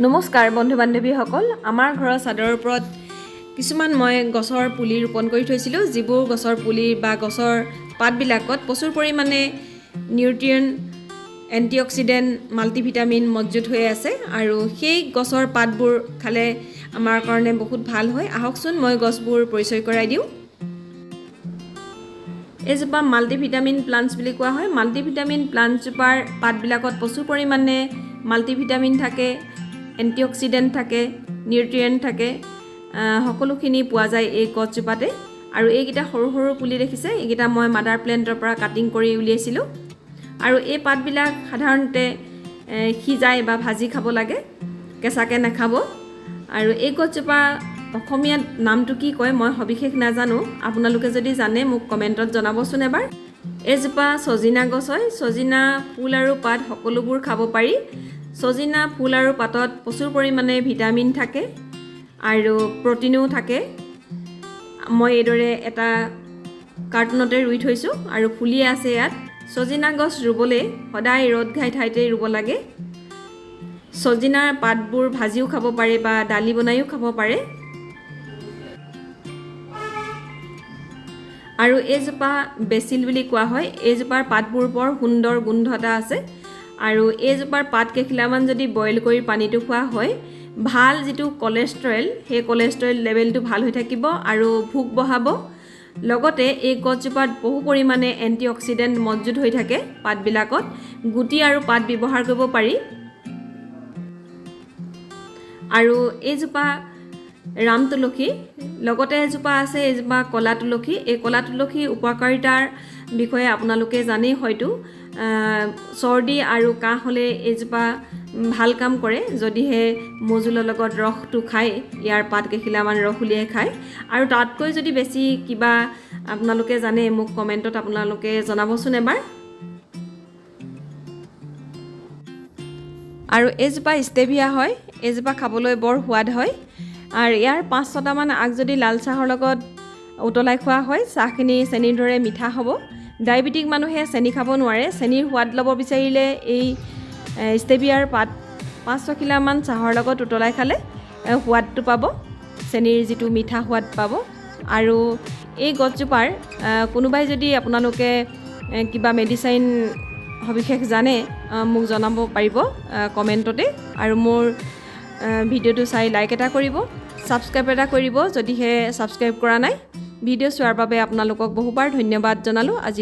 নমস্কাৰ বন্ধু বান্ধৱীসকল আমাৰ ঘৰৰ চাদৰৰ ওপৰত কিছুমান মই গছৰ পুলি ৰোপণ কৰি থৈছিলোঁ যিবোৰ গছৰ পুলি বা গছৰ পাতবিলাকত প্ৰচুৰ পৰিমাণে নিউট্ৰিয়েণ্ট এণ্টিঅক্সিডেণ্ট মাল্টিভিটামিন মজুত হৈ আছে আৰু সেই গছৰ পাতবোৰ খালে আমাৰ কাৰণে বহুত ভাল হয় আহকচোন মই গছবোৰ পৰিচয় কৰাই দিওঁ এজোপা মাল্টিভিটামিন প্লান্টছ বুলি কোৱা হয় মাল্টিভিটামিন প্লান্টছজোপাৰ পাতবিলাকত প্ৰচুৰ পৰিমাণে মাল্টিভিটামিন থাকে এণ্টিঅক্সিডেণ্ট থাকে নিউট্ৰিয়েণ্ট থাকে সকলোখিনি পোৱা যায় এই গছজোপাতে আৰু এইকেইটা সৰু সৰু পুলি দেখিছে এইকেইটা মই মাদাৰ প্লেণ্টৰ পৰা কাটিং কৰি উলিয়াইছিলোঁ আৰু এই পাতবিলাক সাধাৰণতে সিজাই বা ভাজি খাব লাগে কেঁচাকৈ নাখাব আৰু এই গছজোপা অসমীয়াত নামটো কি কয় মই সবিশেষ নাজানো আপোনালোকে যদি জানে মোক কমেণ্টত জনাবচোন এবাৰ এইজোপা ছজিনা গছ হয় ছজিনা ফুল আৰু পাত সকলোবোৰ খাব পাৰি ছজিনা ফুল আৰু পাতত প্ৰচুৰ পৰিমাণে ভিটামিন থাকে আৰু প্ৰটিনো থাকে মই এইদৰে এটা কাৰ্টুনতে ৰুই থৈছোঁ আৰু ফুলি আছে ইয়াত ছজিনা গছ ৰুবলৈ সদায় ৰ'দ ঘাই ঠাইতে ৰুব লাগে ছজিনাৰ পাতবোৰ ভাজিও খাব পাৰে বা দালি বনাইও খাব পাৰে আৰু এইজোপা বেচিল বুলি কোৱা হয় এইজোপাৰ পাতবোৰ বৰ সুন্দৰ গোন্ধ এটা আছে আৰু এইজোপাৰ পাত কেইখিলামান যদি বইল কৰি পানীটো খোৱা হয় ভাল যিটো কলেষ্ট্ৰল সেই কলেষ্ট্ৰল লেভেলটো ভাল হৈ থাকিব আৰু ভোক বঢ়াব লগতে এই গছজোপাত বহু পৰিমাণে এণ্টিঅক্সিডেণ্ট মজুত হৈ থাকে পাতবিলাকত গুটি আৰু পাত ব্যৱহাৰ কৰিব পাৰি আৰু এইজোপা ৰাম তুলসী লগতে এজোপা আছে এইজোপা কলা তুলসী এই কলা তুলসীৰ উপকাৰিতাৰ বিষয়ে আপোনালোকে জানেই হয়তো চৰ্দি আৰু কাহ হ'লে এইজোপা ভাল কাম কৰে যদিহে মজুলৰ লগত ৰসটো খায় ইয়াৰ পাত কেইখিলামান ৰস উলিয়াই খায় আৰু তাতকৈ যদি বেছি কিবা আপোনালোকে জানে মোক কমেণ্টত আপোনালোকে জনাবচোন এবাৰ আৰু এইজোপা ষ্টেভিয়া হয় এইজোপা খাবলৈ বৰ সোৱাদ হয় আৰু ইয়াৰ 5-6টামান আগ যদি লাল চাহৰ লগত উতলাই খোৱা হয় চাহখিনি চেনিৰ দৰে মিঠা হ'ব ডায়েবেটিক মানুহে চেনি খাব নোৱাৰে চেনিৰ সোৱাদ ল'ব বিচাৰিলে এই ষ্টেভিয়াৰ পাত 5-6 খিলামান চাহৰ লগত উতলাই খালে সোৱাদটো পাব চেনিৰ যিটো মিঠা সোৱাদ পাব আৰু এই গছজোপাৰ কোনোবাই যদি আপোনালোকে কিবা মেডিচাইন সবিশেষ জানে মোক জনাব পাৰিব কমেণ্টতে আৰু মোৰ ভিডিঅ'টো চাই লাইক এটা কৰিব ছাবস্ক্ৰাইব এটা কৰিব যদিহে ছাবস্ক্ৰাইব কৰা নাই ভিডিঅ' চোৱাৰ বাবে আপোনালোকক বহুবাৰ ধন্যবাদ জনালোঁ আজি